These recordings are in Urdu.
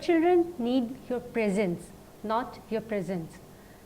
children need your presence, not your presence.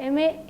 MA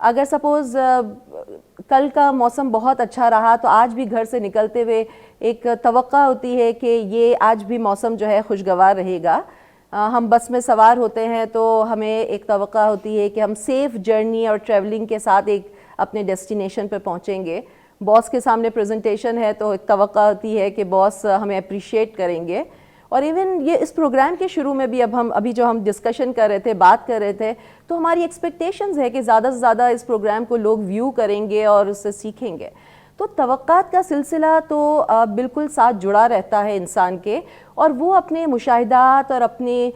اگر سپوز کل کا موسم بہت اچھا رہا تو آج بھی گھر سے نکلتے ہوئے ایک توقع ہوتی ہے کہ یہ آج بھی موسم جو ہے خوشگوار رہے گا. ہم بس میں سوار ہوتے ہیں تو ہمیں ایک توقع ہوتی ہے کہ ہم سیف جرنی اور ٹریولنگ کے ساتھ ایک اپنے ڈیسٹینیشن پہ پہنچیں گے. باس کے سامنے پریزنٹیشن ہے تو ایک توقع ہوتی ہے کہ باس ہمیں اپریشیٹ کریں گے. اور ایون یہ اس پروگرام کے شروع میں بھی ابھی جو ہم ڈسکشن کر رہے تھے، بات کر رہے تھے، تو ہماری ایکسپیکٹیشنز ہے کہ زیادہ سے زیادہ اس پروگرام کو لوگ ویو کریں گے اور اس سے سیکھیں گے. تو توقعات کا سلسلہ تو بالکل ساتھ جڑا رہتا ہے انسان کے، اور وہ اپنے مشاہدات اور اپنے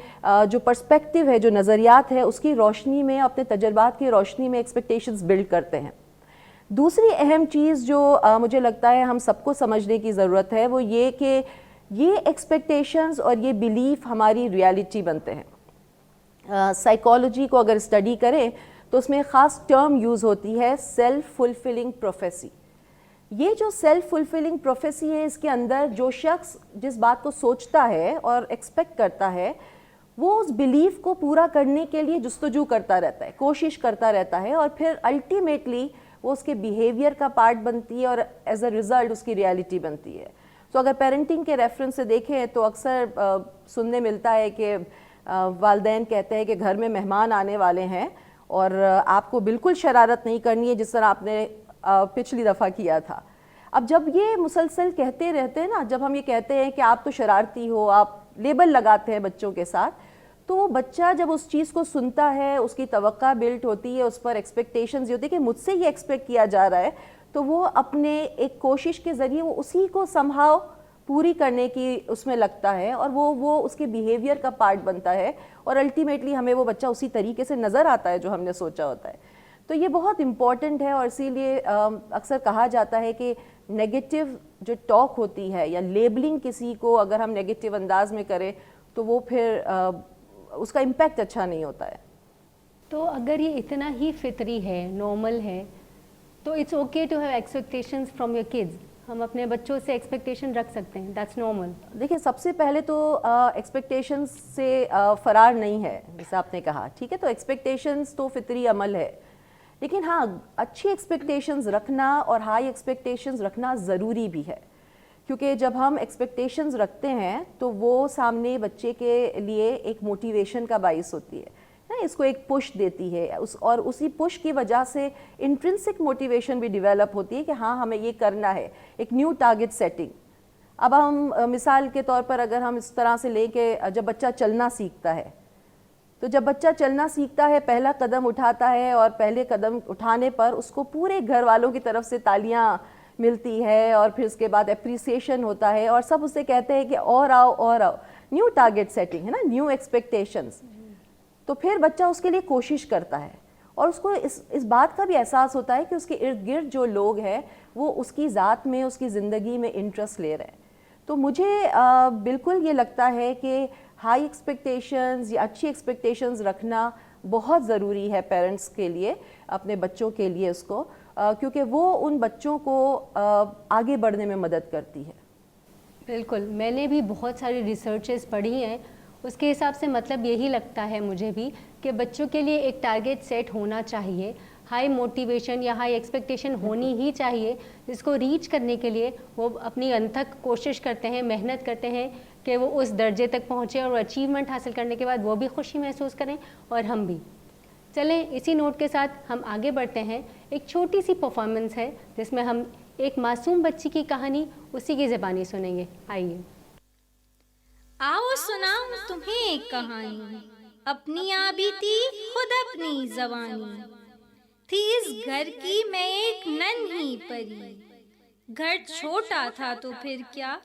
جو پرسپیکٹیو ہے، جو نظریات ہے، اس کی روشنی میں، اپنے تجربات کی روشنی میں ایکسپیکٹیشنز بلڈ کرتے ہیں. دوسری اہم چیز جو مجھے لگتا ہے ہم سب کو سمجھنے کی ضرورت ہے وہ یہ کہ یہ ایکسپیکٹیشنز اور یہ بیلیف ہماری ریالٹی بنتے ہیں. سائیکالوجی کو اگر اسٹڈی کریں تو اس میں ایک خاص ٹرم یوز ہوتی ہے سیلف فلفلنگ پروفیسی. یہ جو سیلف فلفلنگ پروفیسی ہے، اس کے اندر جو شخص جس بات کو سوچتا ہے اور ایکسپیکٹ کرتا ہے وہ اس بیلیف کو پورا کرنے کے لیے جستجو کرتا رہتا ہے، کوشش کرتا رہتا ہے، اور پھر الٹیمیٹلی وہ اس کے بیہیویئر کا پارٹ بنتی ہے اور ایز اے ریزلٹ اس کی ریالٹی بنتی ہے. تو اگر پیرنٹنگ کے ریفرنس سے دیکھیں تو اکثر سننے ملتا ہے کہ والدین کہتے ہیں کہ گھر میں مہمان آنے والے ہیں اور آپ کو بالکل شرارت نہیں کرنی ہے جس طرح آپ نے پچھلی دفعہ کیا تھا. اب جب یہ مسلسل کہتے رہتے ہیں نا، جب ہم یہ کہتے ہیں کہ آپ تو شرارتی ہو، آپ لیبل لگاتے ہیں بچوں کے ساتھ، تو وہ بچہ جب اس چیز کو سنتا ہے، اس کی توقع بلٹ ہوتی ہے، اس پر ایکسپیکٹیشنز یہ ہوتی ہے کہ مجھ سے یہ ایکسپیکٹ کیا جا رہا ہے، تو وہ اپنے ایک کوشش کے ذریعے وہ اسی کو سمہاؤ پوری کرنے کی اس میں لگتا ہے، اور وہ اس کے بیہیویئر کا پارٹ بنتا ہے، اور الٹیمیٹلی ہمیں وہ بچہ اسی طریقے سے نظر آتا ہے جو ہم نے سوچا ہوتا ہے. تو یہ بہت امپورٹنٹ ہے، اور اسی لیے اکثر کہا جاتا ہے کہ نیگیٹو جو ٹاک ہوتی ہے یا لیبلنگ کسی کو اگر ہم نیگیٹو انداز میں کریں تو وہ پھر اس کا امپیکٹ اچھا نہیں ہوتا ہے. تو اگر یہ اتنا ہی فطری ہے، نارمل ہے، تو it's okay to have expectations from your kids. ہم اپنے بچوں سے ایکسپیکٹیشن رکھ سکتے ہیں، دیٹس نارمل. دیکھیں، سب سے پہلے تو ایکسپیکٹیشنز سے فرار نہیں ہے، جیسا آپ نے کہا، ٹھیک ہے. تو ایکسپیکٹیشنز تو فطری عمل ہے، لیکن ہاں اچھی ایکسپیکٹیشنز رکھنا اور ہائی ایکسپیکٹیشنز رکھنا ضروری بھی ہے، کیونکہ جب ہم ایکسپیکٹیشنز رکھتے ہیں تو وہ سامنے بچے کے لیے ایک موٹیویشن کا باعث ہوتی ہے، اس کو ایک پش دیتی ہے، اور اسی پش کی وجہ سے انٹرنسک موٹیویشن بھی ڈیولپ ہوتی ہے کہ ہاں ہمیں یہ کرنا ہے، ایک نیو ٹارگٹ سیٹنگ. اب ہم مثال کے طور پر اگر ہم اس طرح سے لیں کہ جب بچہ چلنا سیکھتا ہے، تو جب بچہ چلنا سیکھتا ہے، پہلا قدم اٹھاتا ہے، اور پہلے قدم اٹھانے پر اس کو پورے گھر والوں کی طرف سے تالیاں ملتی ہے، اور پھر اس کے بعد اپریسیشن ہوتا ہے، اور سب اسے کہتے ہیں کہ اور آؤ اور آؤ. نیو ٹارگٹ سیٹنگ ہے نا، نیو ایکسپیکٹیشنز. تو پھر بچہ اس کے لیے کوشش کرتا ہے، اور اس کو اس بات کا بھی احساس ہوتا ہے کہ اس کے ارد گرد جو لوگ ہیں وہ اس کی ذات میں، اس کی زندگی میں انٹرسٹ لے رہے ہیں. تو مجھے بالکل یہ لگتا ہے کہ ہائی ایکسپیکٹیشنز یا اچھی ایکسپیکٹیشنز رکھنا بہت ضروری ہے پیرنٹس کے لیے، اپنے بچوں کے لیے اس کو، کیونکہ وہ ان بچوں کو آگے بڑھنے میں مدد کرتی ہے. بالکل، میں نے بھی بہت ساری ریسرچز پڑھی ہیں، اس کے حساب سے مطلب یہی لگتا ہے مجھے بھی کہ بچوں کے لیے ایک ٹارگیٹ سیٹ ہونا چاہیے، ہائی موٹیویشن یا ہائی ایکسپیکٹیشن ہونی ہی چاہیے، جس کو ریچ کرنے کے لیے وہ اپنی انتھک کوشش کرتے ہیں، محنت کرتے ہیں کہ وہ اس درجے تک پہنچے، اور اچیومنٹ حاصل کرنے کے بعد وہ بھی خوشی محسوس کریں اور ہم بھی. چلیں اسی نوٹ کے ساتھ ہم آگے بڑھتے ہیں. ایک چھوٹی سی پرفارمنس ہے جس میں ہم ایک معصوم بچی کی کہانی اسی کی زبانی سنیں گے. آئیے. آؤ سناؤں تمہیں ایک کہانی، اپنی آبیتی خود اپنی زبانی. تھی اس گھر کی میں ایک ننھی پری، گھر چھوٹا تھا تو پھر کیا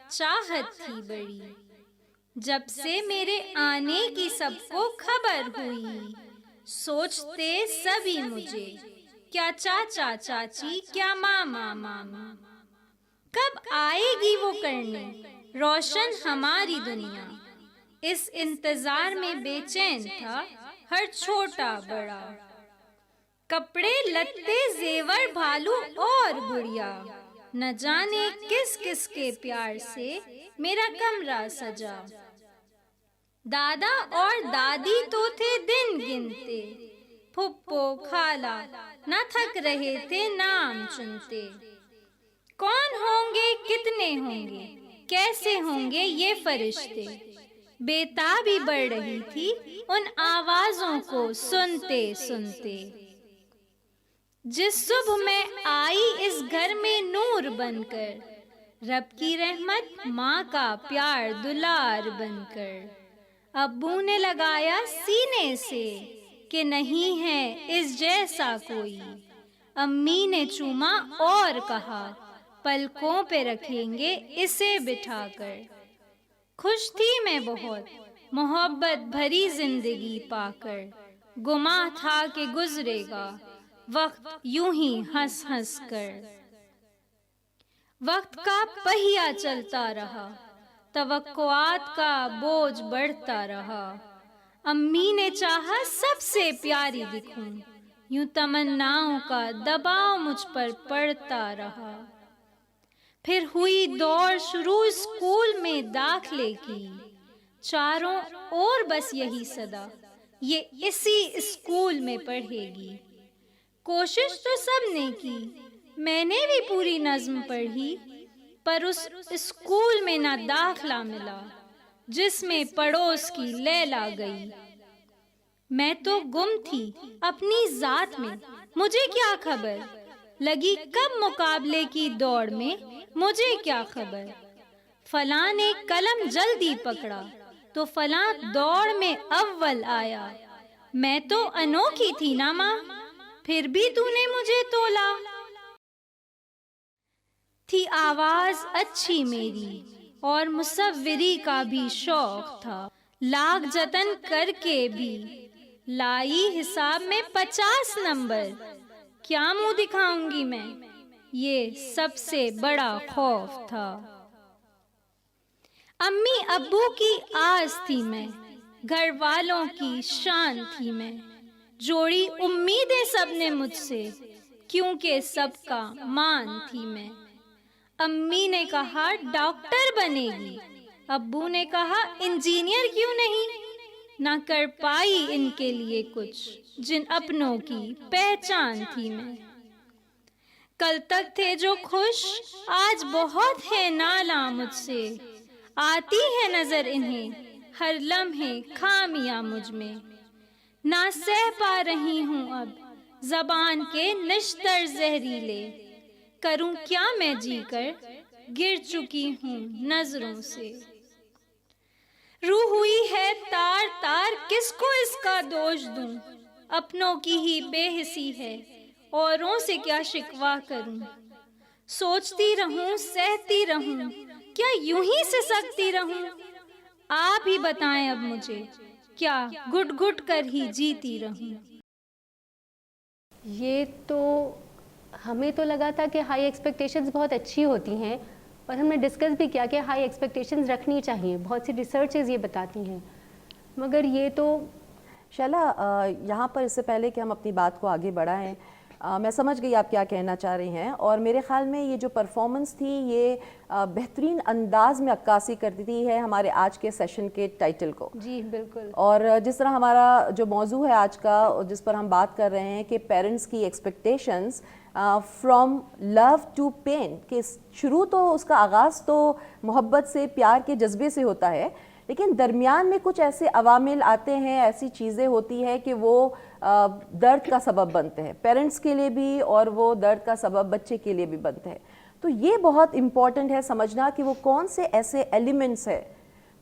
چاہت تھی بڑی. جب سے میرے آنے کی سب کو خبر ہوئی، سوچتے سبھی مجھے کیا چاچا چاچی، کیا ماما مامی. کب آئے گی وہ کرنے روشن ہماری دنیا، اس انتظار میں بے چین تھا ہر چھوٹا بڑا. کپڑے لتے زیور بھالو اور گڑیا، نہ جانے کس کس کے پیار سے میرا کمرہ سجا. دادا اور دادی تو تھے دن گنتے، پھپھو خالہ نہ تھک رہے تھے نام چنتے. کون ہوں گے کتنے ہوں گے کیسے ہوں گے یہ فرشتے. بےتابی بڑھ رہی تھی ان آوازوں کو سنتے سنتے. جس صبح میں آئی اس گھر میں نور بن کر, رب کی رحمت ماں کا پیار دلار بن کر. ابو نے لگایا سینے سے کہ نہیں ہے اس جیسا کوئی. امی نے چوما اور کہا پلکوں پہ رکھیں گے اسے بٹھا کر. خوش تھی میں بہت محبت بھری زندگی پا کر. گماں تھا کہ گزرے گا وقت یوں ہی ہنس ہنس کر. وقت کا پہیا چلتا رہا توقعات کا بوجھ بڑھتا رہا. امی نے چاہا سب سے پیاری دکھوں, یوں تمناؤں کا دباؤ مجھ پر پڑتا رہا. پھر ہوئی دوڑ شروع اسکول میں داخلے کی. چاروں اور بس یہی صدا یہ اسی اسکول میں پڑھے گی. کوشش تو سب نے کی میں نے بھی پوری نظم پڑھی, پر اس اسکول میں نہ داخلہ ملا جس میں پڑوس کی لیلا گئی. میں تو گم تھی اپنی ذات میں مجھے کیا خبر, لگی کب مقابلے کی دوڑ میں مجھے کیا خبر. فلاں نے قلم جلدی پکڑا تو فلاں دوڑ میں اول آیا. میں تو انوکھی تھی نا ماں پھر بھی تو نے مجھے تولا. تھی آواز اچھی میری اور مصوری کا بھی شوق تھا. لاکھ جتن کر کے بھی لائی حساب میں 50 نمبر. کیا منہ دکھاؤں گی میں یہ سب سے بڑا خوف تھا. امی ابو کی آس تھی میں, گھر والوں کی شان تھی میں. جوڑی امیدیں سب نے مجھ سے کیونکہ سب کا مان تھی میں. امی نے کہا ڈاکٹر بنے گی, ابو نے کہا انجینئر کیوں نہیں. نہ کر پائی ان کے لیے کچھ جن اپنوں کی پہچان تھی میں. کل تک تھے جو خوش آج بہت ہے نالاں مجھ سے. آتی ہے نظر انہیں ہر لمحے خامیاں مجھ میں. نہ سہ پا رہی ہوں اب زبان کے نشتر زہریلے. کروں کیا میں جی کر گر چکی ہوں نظروں سے. روح ہوئی ہے تار تار کس کو اس کا دوش دوں. اپنوں کی ہی بے حسی ہے اوروں سے کیا شکوا کروں. سوچتی رہوں سہتی رہوں کیا یوں ہی سسکتی رہوں. آپ ہی بتائیں اب مجھے کیا گھٹ گھٹ کر ہی جیتی رہوں. یہ تو ہمیں تو لگا تھا کہ ہائی ایکسپیکٹیشنز بہت اچھی ہوتی ہیں, اور ہم نے ڈسکس بھی کیا کہ ہائی ایکسپیکٹیشنز رکھنی چاہیے. بہت سی ریسرچز یہ بتاتی ہیں, مگر یہ تو شیلا یہاں پر اس سے پہلے کہ ہم اپنی بات کو آگے بڑھائیں, میں سمجھ گئی آپ کیا کہنا چاہ رہی ہیں, اور میرے خیال میں یہ جو پرفارمنس تھی یہ بہترین انداز میں عکاسی کرتی ہے ہمارے آج کے سیشن کے ٹائٹل کو. جی بالکل. اور جس طرح ہمارا جو موضوع ہے آج کا جس پر ہم بات کر رہے ہیں کہ پیرنٹس کی expectations from love to pain, کہ شروع تو اس کا آغاز تو محبت سے پیار کے جذبے سے ہوتا ہے, لیکن درمیان میں کچھ ایسے عوامل آتے ہیں, ایسی چیزیں ہوتی ہیں کہ وہ درد کا سبب بنتے ہیں پیرنٹس کے لیے بھی, اور وہ درد کا سبب بچے کے لیے بھی بنتے ہیں. تو یہ بہت امپورٹنٹ ہے سمجھنا کہ وہ کون سے ایسے ایلیمنٹس ہیں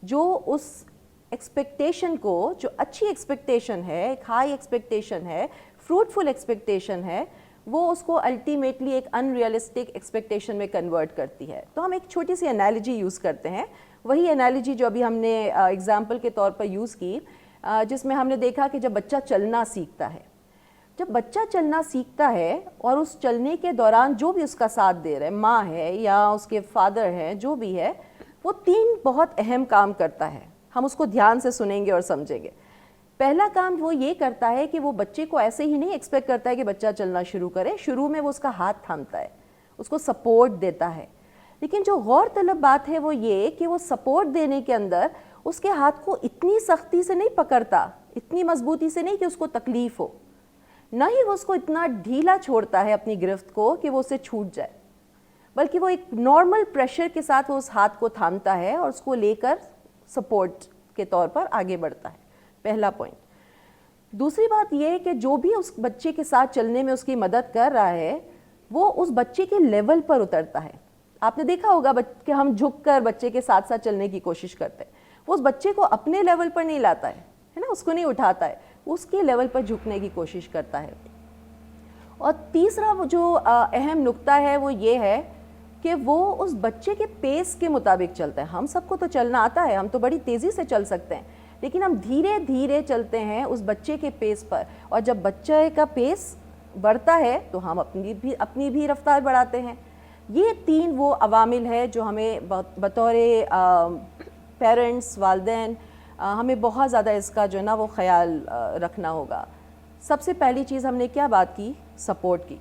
جو اس ایکسپیکٹیشن کو, جو اچھی ایکسپیکٹیشن ہے, ایک ہائی ایکسپیکٹیشن ہے, فروٹفل ایکسپیکٹیشن ہے, وہ اس کو الٹیمیٹلی ایک ان ریئلسٹک ایکسپیکٹیشن میں کنورٹ کرتی ہے. تو ہم ایک چھوٹی سی انالوجی یوز کرتے ہیں, وہی انالوجی جو ابھی ہم نے ایگزامپل کے طور پر یوز کی, جس میں ہم نے دیکھا کہ جب بچہ چلنا سیکھتا ہے, جب بچہ چلنا سیکھتا ہے اور اس چلنے کے دوران جو بھی اس کا ساتھ دے رہا ہے, ماں ہے یا اس کے فادر ہیں, جو بھی ہے, وہ 3 بہت اہم کام کرتا ہے. ہم اس کو دھیان سے سنیں گے اور سمجھیں گے. پہلا کام وہ یہ کرتا ہے کہ وہ بچے کو ایسے ہی نہیں ایکسپیکٹ کرتا ہے کہ بچہ چلنا شروع کرے. شروع میں وہ اس کا ہاتھ تھامتا ہے, اس کو سپورٹ دیتا ہے. لیکن جو غور طلب بات ہے وہ یہ کہ وہ سپورٹ دینے کے اندر اس کے ہاتھ کو اتنی سختی سے نہیں پکڑتا, اتنی مضبوطی سے نہیں کہ اس کو تکلیف ہو, نہ ہی وہ اس کو اتنا ڈھیلا چھوڑتا ہے اپنی گرفت کو کہ وہ اسے چھوٹ جائے، بلکہ وہ ایک نارمل پریشر کے ساتھ وہ اس ہاتھ کو تھامتا ہے اور اس کو لے کر سپورٹ کے طور پر آگے بڑھتا ہے. پہلا پوائنٹ. دوسری بات یہ ہے کہ جو بھی اس بچے کے ساتھ چلنے میں اس کی مدد کر رہا ہے وہ اس بچے کے لیول پر اترتا ہے. آپ نے دیکھا ہوگا کہ ہم جھک کر بچے کے ساتھ ساتھ چلنے کی کوشش کرتے ہیں، وہ اس بچے کو اپنے لیول پر نہیں لاتا ہے نا، اس کو نہیں اٹھاتا ہے، اس کے لیول پر جھکنے کی کوشش کرتا ہے. اور تیسرا جو اہم نقطہ ہے وہ یہ ہے کہ وہ اس بچے کے پیس کے مطابق چلتا ہے. ہم سب کو تو چلنا آتا ہے، ہم تو بڑی تیزی سے چل سکتے ہیں، لیکن ہم دھیرے دھیرے چلتے ہیں اس بچے کے پیس پر. اور جب بچے کا پیس بڑھتا ہے تو ہم اپنی بھی رفتار بڑھاتے ہیں. یہ 3 وہ عوامل ہے جو ہمیں بطور پیرنٹس، والدین، ہمیں بہت زیادہ اس کا جو ہے نا وہ خیال رکھنا ہوگا. سب سے پہلی چیز ہم نے کیا بات کی؟ سپورٹ کی.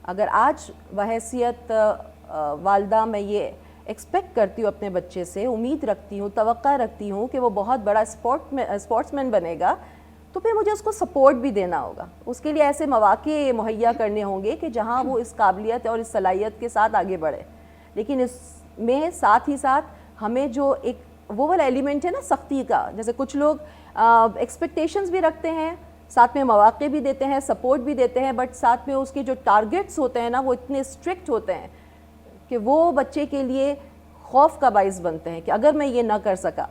اگر آج بحیثیت والدہ میں یہ ایکسپیکٹ کرتی ہوں اپنے بچے سے، امید رکھتی ہوں، توقع رکھتی ہوں کہ وہ بہت بڑا اسپورٹس مین بنے گا، تو پھر مجھے اس کو سپورٹ بھی دینا ہوگا. اس کے لیے ایسے مواقع مہیا کرنے ہوں گے کہ جہاں وہ اس قابلیت اور اس صلاحیت کے ساتھ آگے بڑھے. لیکن اس میں ساتھ ہی ساتھ ہمیں جو ایک وہ والا ایلیمنٹ ہے نا سختی کا، جیسے کچھ لوگ ایکسپیکٹیشنز بھی رکھتے ہیں، ساتھ میں مواقع بھی دیتے ہیں، سپورٹ بھی دیتے ہیں، بٹ ساتھ میں اس کے جو ٹارگٹس ہوتے ہیں نا وہ اتنے اسٹرکٹ ہوتے ہیں کہ وہ بچے کے لیے خوف کا باعث بنتے ہیں کہ اگر میں یہ نہ کر سکا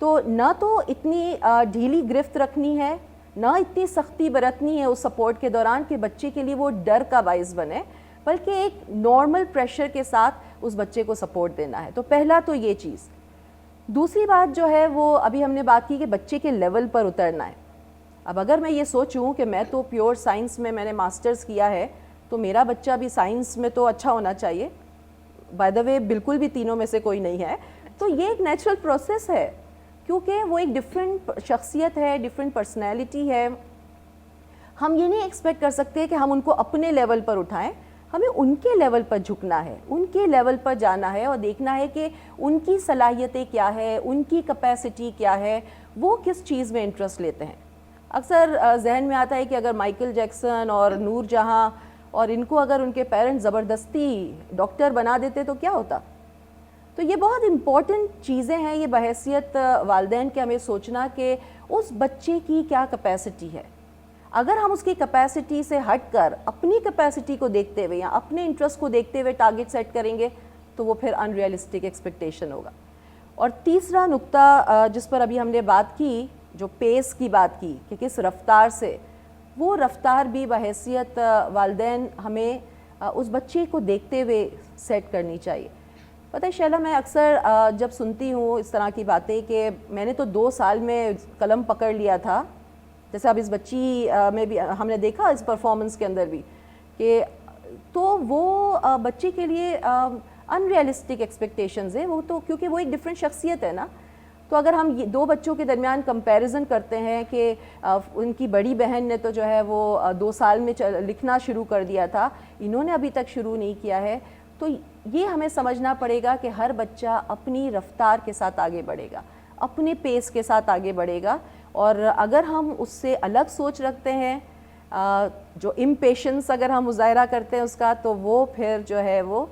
تو نہ تو اتنی ڈھیلی گرفت رکھنی ہے، نہ اتنی سختی برتنی ہے اس سپورٹ کے دوران کہ بچے کے لیے وہ ڈر کا باعث بنے، بلکہ ایک نارمل پریشر کے ساتھ اس بچے کو سپورٹ دینا ہے. تو پہلا تو یہ چیز. دوسری بات جو ہے وہ ابھی ہم نے بات کی کہ بچے کے لیول پر اترنا ہے. اب اگر میں یہ سوچوں کہ میں تو پیور سائنس میں نے ماسٹرز کیا ہے تو میرا بچہ بھی سائنس میں تو اچھا ہونا چاہیے، بائی دا وے بالکل بھی تینوں میں سے کوئی نہیں ہے، تو یہ ایک نیچرل پروسیس ہے کیونکہ وہ ایک ڈیفرنٹ شخصیت ہے، ڈیفرنٹ پرسنالٹی ہے. ہم یہ نہیں ایکسپیکٹ کر سکتے کہ ہم ان کو اپنے لیول پر اٹھائیں، ہمیں ان کے لیول پر جھکنا ہے، ان کے لیول پر جانا ہے اور دیکھنا ہے کہ ان کی صلاحیتیں کیا ہے، ان کی کیپیسٹی کیا ہے، وہ کس چیز میں انٹرسٹ لیتے ہیں. اکثر ذہن میں آتا ہے کہ اگر مائیکل جیکسن اور نور جہاں اور ان کو اگر ان کے پیرنٹس زبردستی ڈاکٹر بنا دیتے تو کیا ہوتا. تو یہ بہت امپورٹنٹ چیزیں ہیں یہ بحیثیت والدین کے ہمیں سوچنا کہ اس بچے کی کیا کیپیسٹی ہے. اگر ہم اس کی کیپیسٹی سے ہٹ کر اپنی کیپیسٹی کو دیکھتے ہوئے یا اپنے انٹرسٹ کو دیکھتے ہوئے ٹارگٹ سیٹ کریں گے تو وہ پھر ان ریئلسٹک ایکسپیکٹیشن ہوگا. اور تیسرا نقطہ جس پر ابھی ہم نے بات کی، جو پیس کی بات کی کہ کس رفتار سے، وہ رفتار بھی بحیثیت والدین ہمیں اس بچے کو دیکھتے ہوئے سیٹ کرنی چاہیے. پتہ ہے شیلا، میں اکثر جب سنتی ہوں اس طرح کی باتیں کہ میں نے تو 2 سال میں قلم پکڑ لیا تھا، جیسے اب اس بچی میں بھی ہم نے دیکھا اس پرفارمنس کے اندر بھی کہ تو وہ بچے کے لیے ان ریئلسٹک ایکسپیکٹیشنز ہیں وہ تو، کیونکہ وہ ایک ڈفرینٹ شخصیت ہے نا. تو اگر ہم 2 بچوں کے درمیان کمپیریزن کرتے ہیں کہ ان کی بڑی بہن نے تو جو ہے وہ 2 سال میں لکھنا شروع کر دیا تھا، انہوں نے ابھی تک شروع نہیں کیا ہے، تو یہ ہمیں سمجھنا پڑے گا کہ ہر بچہ اپنی رفتار کے ساتھ آگے بڑھے گا، اپنے پیس کے ساتھ آگے بڑھے گا. اور اگر ہم اس سے الگ سوچ رکھتے ہیں، جو امپیشنس اگر ہم مظاہرہ کرتے ہیں اس کا، تو وہ پھر جو ہے وہ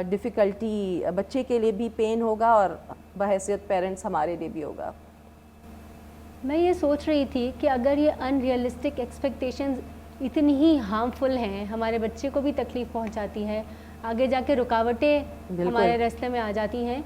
ڈیفیکلٹی بچے کے لیے بھی پین ہوگا اور بحیثیت پیرنٹس ہمارے لیے بھی ہوگا. میں یہ سوچ رہی تھی کہ اگر یہ ان ریئلسٹک ایکسپیکٹیشنز اتنی ہی ہارمفل ہیں، ہمارے بچے کو بھی تکلیف پہنچاتی ہیں، آگے جا کے رکاوٹیں ہمارے راستے میں آ جاتی ہیں،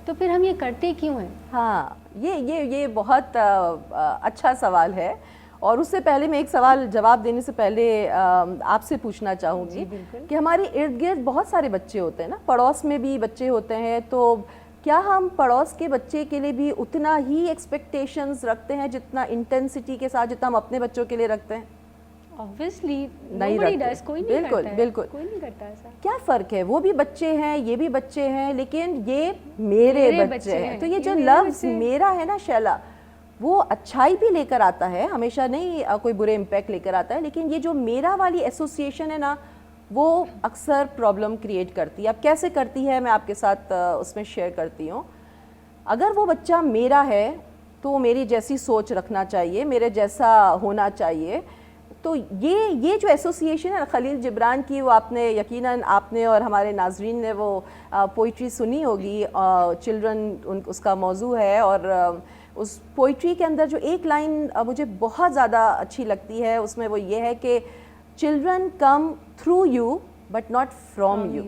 تو پھر ہم یہ کرتے کیوں ہیں؟ ہاں، یہ بہت اچھا سوال ہے. اور اس سے پہلے میں ایک سوال جواب دینے سے پہلے آپ سے پوچھنا چاہوں گی کہ ہمارے ارد گرد بہت سارے بچے ہوتے ہیں نا، پڑوس میں بھی بچے ہوتے ہیں، تو کیا ہم پڑوس کے بچے کے لیے بھی اتنا ہی ایکسپیکٹیشنز رکھتے ہیں جتنا انٹینسٹی کے ساتھ جتنا ہم اپنے بچوں کے لیے رکھتے ہیں؟ obviously نہیں رکھتے. کوئی نہیں بالکل کرتا ہے، بالکل. کوئی نہیں کرتا ایسا. کیا فرق ہے؟ وہ بھی بچے ہیں، یہ بھی بچے ہیں، لیکن یہ میرے بچے ہیں. تو یہ جو لفظ میرا ہے نا شیلا، وہ اچھائی بھی لے کر آتا ہے، ہمیشہ نہیں کوئی برے امپیکٹ لے کر آتا ہے، لیکن یہ جو میرا والی ایسوسیشن ہے نا وہ اکثر پرابلم کریٹ کرتی ہے. اب کیسے کرتی ہے میں آپ کے ساتھ اس میں شیئر کرتی ہوں. اگر وہ بچہ میرا ہے تو میری جیسی سوچ رکھنا چاہیے، میرے جیسا ہونا چاہیے. تو یہ جو ایسوسیشن ہے خلیل جبران کی، وہ آپ نے یقیناً آپ نے اور ہمارے ناظرین نے وہ پوئٹری سنی ہوگی، چلڈرن اس کا موضوع ہے، اور اس پوئٹری کے اندر جو ایک لائن مجھے بہت زیادہ اچھی لگتی ہے، اس میں وہ یہ ہے کہ children come through you but not from you.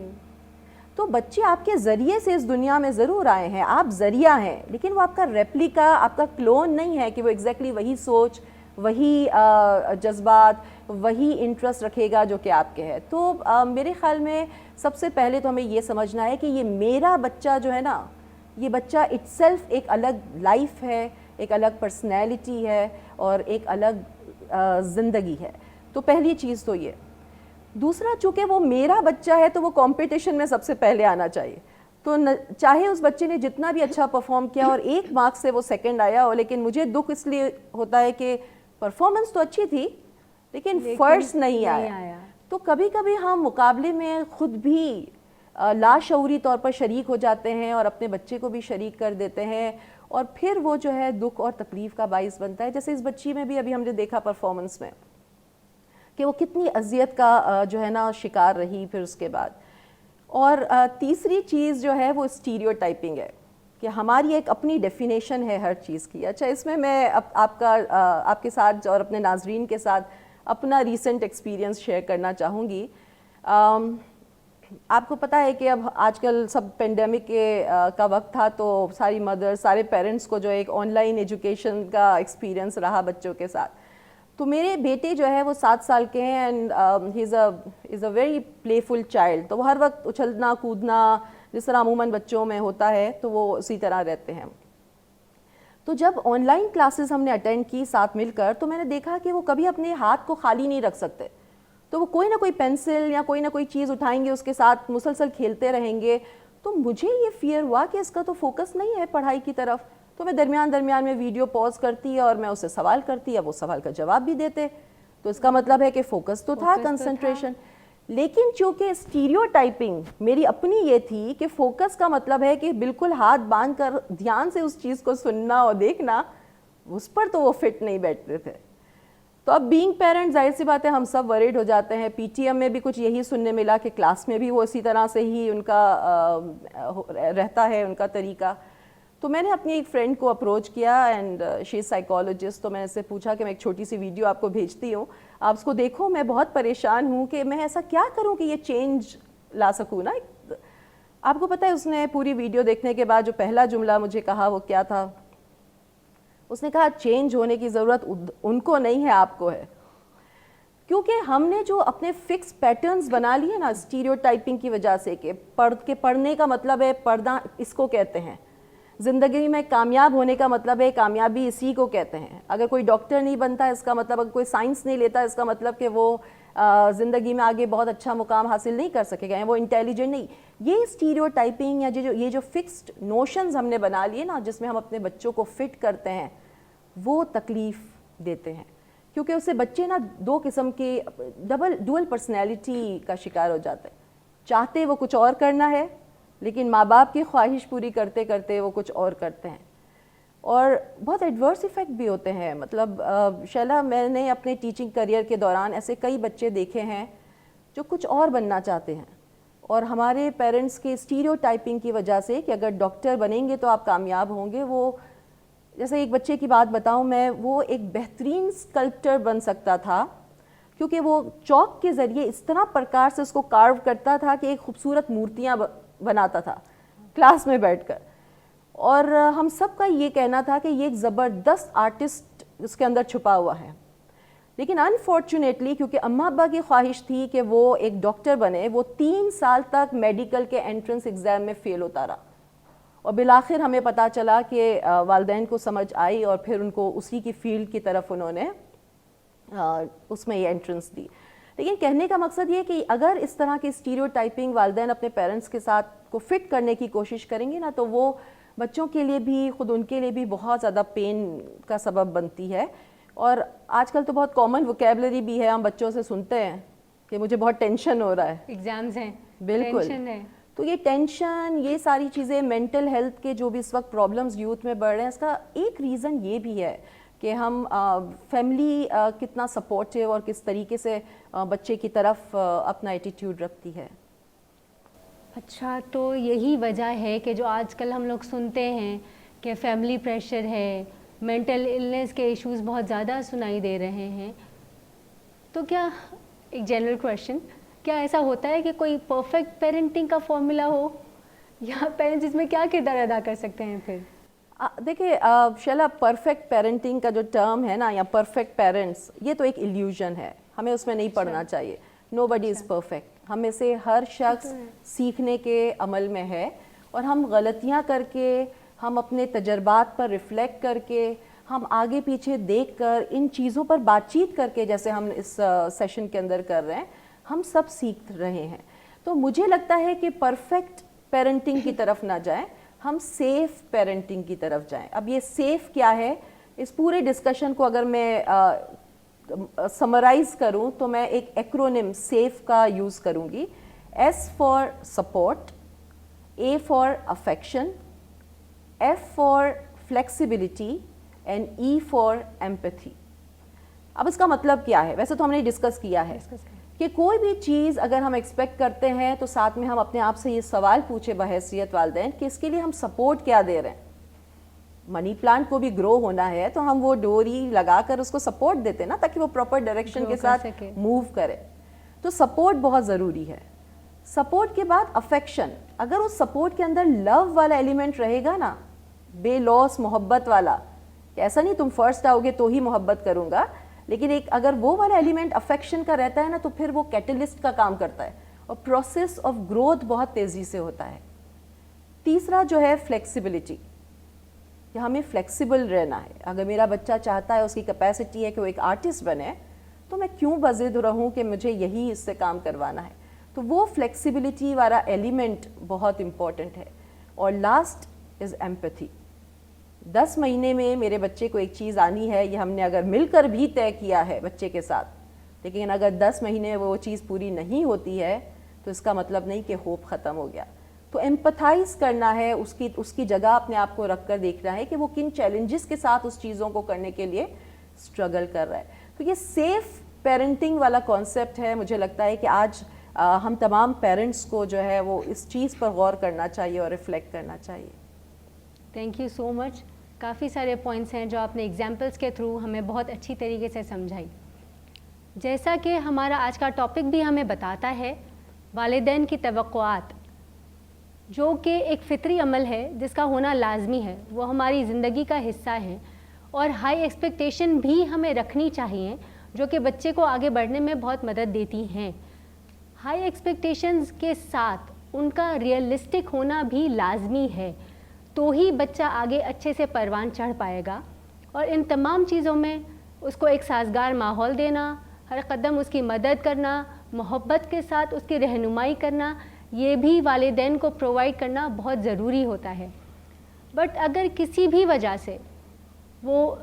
تو بچے آپ کے ذریعے سے اس دنیا میں ضرور آئے ہیں، آپ ذریعہ ہیں، لیکن وہ آپ کا ریپلیکا، آپ کا کلون نہیں ہے کہ وہ ایگزیکٹلی وہی سوچ، وہی جذبات، وہی انٹرسٹ رکھے گا جو کہ آپ کے ہے. تو میرے خیال میں سب سے پہلے تو ہمیں یہ سمجھنا ہے کہ یہ میرا بچہ جو ہے نا، یہ بچہ اٹ سیلف ایک الگ لائف ہے، ایک الگ پرسنالٹی ہے، اور ایک الگ زندگی ہے. تو پہلی چیز تو یہ. دوسرا، چونکہ وہ میرا بچہ ہے تو وہ کمپٹیشن میں سب سے پہلے آنا چاہیے. تو چاہے اس بچے نے جتنا بھی اچھا پرفارم کیا اور 1 مارک سے وہ سیکنڈ آیا ہو، لیکن مجھے دکھ اس لیے ہوتا ہے کہ پرفارمنس تو اچھی تھی لیکن فرسٹ نہیں آیا. تو کبھی کبھی ہم مقابلے میں خود بھی لاشعوری طور پر شریک ہو جاتے ہیں اور اپنے بچے کو بھی شریک کر دیتے ہیں، اور پھر وہ جو ہے دکھ اور تکلیف کا باعث بنتا ہے. جیسے اس بچی میں بھی ابھی ہم نے دیکھا پرفارمنس میں کہ وہ کتنی اذیت کا جو ہے نا شکار رہی پھر اس کے بعد. اور تیسری چیز جو ہے وہ اسٹیریو ٹائپنگ ہے کہ ہماری ایک اپنی ڈیفینیشن ہے ہر چیز کی. اچھا، اس میں میں آپ کے ساتھ اور اپنے ناظرین کے ساتھ اپنا ریسنٹ ایکسپیرینس شیئر کرنا چاہوں گی. آپ کو پتہ ہے کہ اب آج کل سب پینڈیمک کا وقت تھا، تو ساری مدر، سارے پیرنٹس کو جو ایک آن لائن ایجوکیشن کا ایکسپیرینس رہا بچوں کے ساتھ. تو میرے بیٹے جو ہے وہ 7 سال کے ہیں، and he is a very playful child. تو وہ ہر وقت اچھلنا کودنا جس طرح عموماً بچوں میں ہوتا ہے تو وہ اسی طرح رہتے ہیں. تو جب آن لائن کلاسز ہم نے اٹینڈ کی ساتھ مل کر، تو میں نے دیکھا کہ وہ کبھی اپنے ہاتھ کو خالی نہیں رکھ سکتے. تو وہ کوئی نہ کوئی پینسل یا کوئی نہ کوئی چیز اٹھائیں گے، اس کے ساتھ مسلسل کھیلتے رہیں گے. تو مجھے یہ فیئر ہوا کہ اس کا تو فوکس نہیں ہے پڑھائی کی طرف. تو میں درمیان میں ویڈیو پاز کرتی اور میں اسے سوال کرتی، اب وہ سوال کا جواب بھی دیتے. تو اس کا مطلب ہے کہ فوکس تو تھا، کنسنٹریشن. لیکن چونکہ اسٹیریو ٹائپنگ میری اپنی یہ تھی کہ فوکس کا مطلب ہے کہ بالکل ہاتھ باندھ کر دھیان سے اس چیز کو سننا اور دیکھنا، اس پر تو وہ فٹ نہیں بیٹھتے تھے. تو اب بینگ پیرنٹ ظاہر سی بات ہے ہم سب ورڈ ہو جاتے ہیں. پی ٹی ایم میں بھی کچھ یہی سننے ملا کہ کلاس میں بھی وہ اسی طرح سے ہی ان کا رہتا ہے ان کا طریقہ. تو میں نے اپنی ایک فرینڈ کو اپروچ کیا، اینڈ شی از سائیکالوجسٹ. تو میں نے اس سے پوچھا کہ میں ایک چھوٹی سی ویڈیو آپ کو بھیجتی ہوں، آپ اس کو دیکھو. میں بہت پریشان ہوں کہ میں ایسا کیا کروں کہ یہ چینج لا سکوں نا. آپ کو پتہ ہے اس نے پوری ویڈیو دیکھنے کے بعد جو پہلا جملہ مجھے کہا وہ کیا تھا؟ اس نے کہا چینج ہونے کی ضرورت ان کو نہیں ہے، آپ کو ہے. کیونکہ ہم نے جو اپنے فکس پیٹرنز بنا لیے نا اسٹیریو ٹائپنگ کی وجہ سے، کہ پڑھنے کا مطلب ہے پردہ اس کو کہتے ہیں، زندگی میں کامیاب ہونے کا مطلب ہے کامیابی اسی کو کہتے ہیں. اگر کوئی ڈاکٹر نہیں بنتا اس کا مطلب، اگر کوئی سائنس نہیں لیتا اس کا مطلب کہ وہ زندگی میں آگے بہت اچھا مقام حاصل نہیں کر سکے گا، وہ انٹیلیجنٹ نہیں. یہ اسٹیریو ٹائپنگ یا یہ جو فکسڈ نوشنز ہم نے بنا لیے نا جس میں ہم اپنے بچوں کو فٹ کرتے ہیں، وہ تکلیف دیتے ہیں. کیونکہ اس سے بچے نا 2 قسم کے ڈوئل پرسنالٹی کا شکار ہو جاتے ہیں. چاہتے وہ کچھ اور کرنا ہے، لیکن ماں باپ کی خواہش پوری کرتے کرتے وہ کچھ اور کرتے ہیں. اور بہت ایڈورس ایفیکٹ بھی ہوتے ہیں. مطلب شیلا، میں نے اپنے ٹیچنگ کریئر کے دوران ایسے کئی بچے دیکھے ہیں جو کچھ اور بننا چاہتے ہیں، اور ہمارے پیرنٹس کے اسٹیریو ٹائپنگ کی وجہ سے کہ اگر ڈاکٹر بنیں گے تو آپ کامیاب ہوں گے. وہ جیسے ایک بچے کی بات بتاؤں میں، وہ ایک بہترین اسکلپٹر بن سکتا تھا کیونکہ وہ چاک کے ذریعے اس طرح پرکار سے اس کو کارو کرتا تھا کہ ایک خوبصورت مورتیاں بناتا تھا کلاس میں بیٹھ کر. اور ہم سب کا یہ کہنا تھا کہ یہ ایک زبردست آرٹسٹ اس کے اندر چھپا ہوا ہے. لیکن انفارچونیٹلی کیونکہ اماں ابا کی خواہش تھی کہ وہ ایک ڈاکٹر بنے، وہ 3 سال تک میڈیکل کے انٹرنس ایگزام میں فیل ہوتا رہا. اور بالآخر ہمیں پتہ چلا کہ والدین کو سمجھ آئی اور پھر ان کو اسی کی فیلڈ کی طرف انہوں نے اس میں یہ انٹرنس دی. لیکن کہنے کا مقصد یہ کہ اگر اس طرح کی اسٹیریو ٹائپنگ والدین اپنے پیرنٹس کے ساتھ کو فٹ کرنے کی کوشش کریں گے نا، تو وہ بچوں کے لیے بھی، خود ان کے لیے بھی بہت زیادہ پین کا سبب بنتی ہے. اور آج کل تو بہت کامن ووکیبلری بھی ہے، ہم بچوں سے سنتے ہیں کہ مجھے بہت ٹینشن ہو رہا ہے، ایگزامز ہیں، بالکل ٹینشن ہے. تو یہ ٹینشن، یہ ساری چیزیں، مینٹل ہیلتھ کے جو بھی اس وقت پرابلمز یوتھ میں بڑھ رہے ہیں، اس کا ایک ریزن یہ بھی ہے کہ ہم فیملی کتنا سپورٹیو اور کس طریقے سے بچے کی طرف اپنا ایٹیٹیوڈ رکھتی ہے. اچھا، تو یہی وجہ ہے کہ جو آج کل ہم لوگ سنتے ہیں کہ فیملی پریشر ہے, مینٹل النیس کے ایشوز بہت زیادہ سنائی دے رہے ہیں. تو کیا ایک جنرل کویشچن, کیا ایسا ہوتا ہے کہ کوئی پرفیکٹ پیرنٹنگ کا فارمولا ہو, یا پیرنٹس اس میں کیا کردار ادا کر سکتے ہیں پھر؟ دیکھیے شیلا, پرفیکٹ پیرنٹنگ کا جو ٹرم ہے نا, یا پرفیکٹ پیرنٹس, یہ تو ایک ایلیوژن ہے, ہمیں اس میں نہیں پڑھنا چاہیے. نو بڈی از پرفیکٹ. ہمیں سے ہر شخص سیکھنے کے عمل میں ہے, اور ہم غلطیاں کر کے, ہم اپنے تجربات پر ریفلیکٹ کر کے, ہم آگے پیچھے دیکھ کر, ان چیزوں پر بات چیت کر کے, جیسے ہم اس سیشن کے اندر کر رہے ہیں, ہم سب سیکھ رہے ہیں. تو مجھے لگتا ہے کہ پرفیکٹ پیرنٹنگ کی طرف نہ جائیں, ہم سیف پیرنٹنگ کی طرف جائیں. اب یہ سیف کیا ہے, اس پورے ڈسکشن کو اگر میں سمرائز کروں تو میں ایک ایکرونیم سیف کا یوز کروں گی. S for support, A for affection, F for flexibility, and E for empathy. اب اس کا مطلب کیا ہے؟ ویسے تو ہم نے ڈسکس کیا ہے کہ کوئی بھی چیز اگر ہم ایکسپیکٹ کرتے ہیں تو ساتھ میں ہم اپنے آپ سے یہ سوال پوچھے بحیثیت والدین کہ اس کے لیے ہم سپورٹ کیا دے رہے ہیں. منی پلانٹ کو بھی گرو ہونا ہے تو ہم وہ ڈوری لگا کر اس کو سپورٹ دیتے ہیں نا, تاکہ وہ پراپر ڈائریکشن کے ساتھ موو کرے. تو سپورٹ بہت ضروری ہے. سپورٹ کے بعد افیکشن. اگر اس سپورٹ کے اندر لو والا ایلیمنٹ رہے گا نا, بے لوس محبت والا, کہ ایسا نہیں تم فرسٹ آؤ گے تو ہی محبت کروں گا, لیکن ایک اگر وہ والا ایلیمنٹ افیکشن کا رہتا ہے نا, تو پھر وہ کیٹلسٹ کا کام کرتا ہے اور پروسیس آف گروتھ بہت تیزی سے ہوتا ہے. تیسرا جو ہے فلیکسیبلٹی, کہ ہمیں فلیکسیبل رہنا ہے. اگر میرا بچہ چاہتا ہے, اس کی کیپیسٹی ہے کہ وہ ایک آرٹسٹ بنے, تو میں کیوں بضد رہوں کہ مجھے یہی اس سے کام کروانا ہے. تو وہ فلیکسیبلٹی والا ایلیمنٹ بہت امپورٹنٹ ہے. اور لاسٹ از ایمپتھی. 10 مہینے میں میرے بچے کو ایک چیز آنی ہے, یہ ہم نے اگر مل کر بھی طے کیا ہے بچے کے ساتھ, لیکن اگر 10 مہینے میں وہ چیز پوری نہیں ہوتی ہے تو اس کا مطلب نہیں کہ ہوپ ختم ہو گیا. تو ایمپتھائز کرنا ہے, اس کی جگہ اپنے آپ کو رکھ کر دیکھنا ہے کہ وہ کن چیلنجز کے ساتھ اس چیزوں کو کرنے کے لیے اسٹرگل کر رہا ہے. تو یہ سیف پیرنٹنگ والا کانسیپٹ ہے. مجھے لگتا ہے کہ آج ہم تمام پیرنٹس کو جو ہے وہ اس چیز پر غور کرنا چاہیے اور ریفلیکٹ کرنا چاہیے. تھینک یو سو مچ. کافی سارے پوائنٹس ہیں جو آپ نے ایگزامپلس کے تھرو ہمیں بہت اچھی طریقے سے سمجھائی. جیسا کہ ہمارا آج کا ٹاپک بھی ہمیں بتاتا ہے, والدین کی توقعات, جو کہ ایک فطری عمل ہے جس کا ہونا لازمی ہے, وہ ہماری زندگی کا حصہ ہے, اور ہائی ایکسپیکٹیشن بھی ہمیں رکھنی چاہیے جو کہ بچے کو آگے بڑھنے میں بہت مدد دیتی ہیں. ہائی ایکسپیکٹیشنز کے ساتھ ان کا ریئلسٹک ہونا بھی لازمی ہے, تو ہی بچہ آگے اچھے سے پروان چڑھ پائے گا. اور ان تمام چیزوں میں اس کو ایک سازگار ماحول دینا, ہر قدم اس کی مدد کرنا, محبت کے ساتھ اس کی رہنمائی کرنا, یہ بھی والدین کو پرووائڈ کرنا بہت ضروری ہوتا ہے. بٹ اگر کسی بھی وجہ سے وہ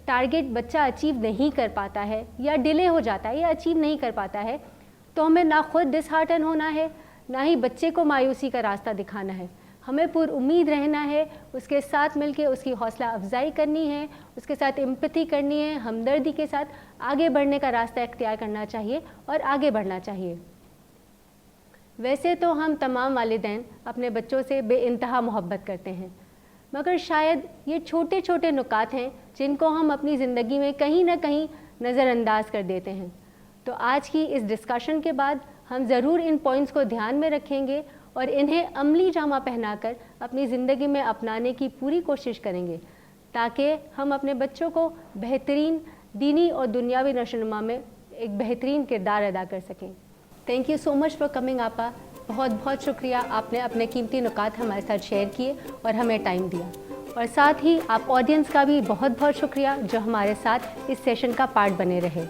ٹارگیٹ بچہ اچیو نہیں کر پاتا ہے, یا ڈیلے ہو جاتا ہے, یا اچیو نہیں کر پاتا ہے, تو ہمیں نہ خود ڈس ہارٹن ہونا ہے, نہ ہی بچے کو مایوسی کا راستہ دکھانا ہے. ہمیں پر امید رہنا ہے, اس کے ساتھ مل کے اس کی حوصلہ افزائی کرنی ہے, اس کے ساتھ امپتھی کرنی ہے, ہمدردی کے ساتھ آگے بڑھنے کا راستہ اختیار کرنا چاہیے اور آگے بڑھنا چاہیے. ویسے تو ہم تمام والدین اپنے بچوں سے بے انتہا محبت کرتے ہیں, مگر شاید یہ چھوٹے چھوٹے نکات ہیں جن کو ہم اپنی زندگی میں کہیں نہ کہیں نظر انداز کر دیتے ہیں. تو آج کی اس ڈسکشن کے بعد ہم ضرور ان پوائنٹس کو دھیان میں رکھیں گے اور انہیں عملی جامہ پہنا کر اپنی زندگی میں اپنانے کی پوری کوشش کریں گے, تاکہ ہم اپنے بچوں کو بہترین دینی اور دنیاوی نشوونما میں ایک بہترین کردار ادا کر سکیں. Thank you so much for coming آپا. بہت بہت شکریہ, آپ نے اپنے قیمتی نکات ہمارے ساتھ شیئر کیے اور ہمیں ٹائم دیا. اور ساتھ ہی آپ آڈینس کا بھی بہت بہت شکریہ جو ہمارے ساتھ اس سیشن کا پارٹ بنے رہے.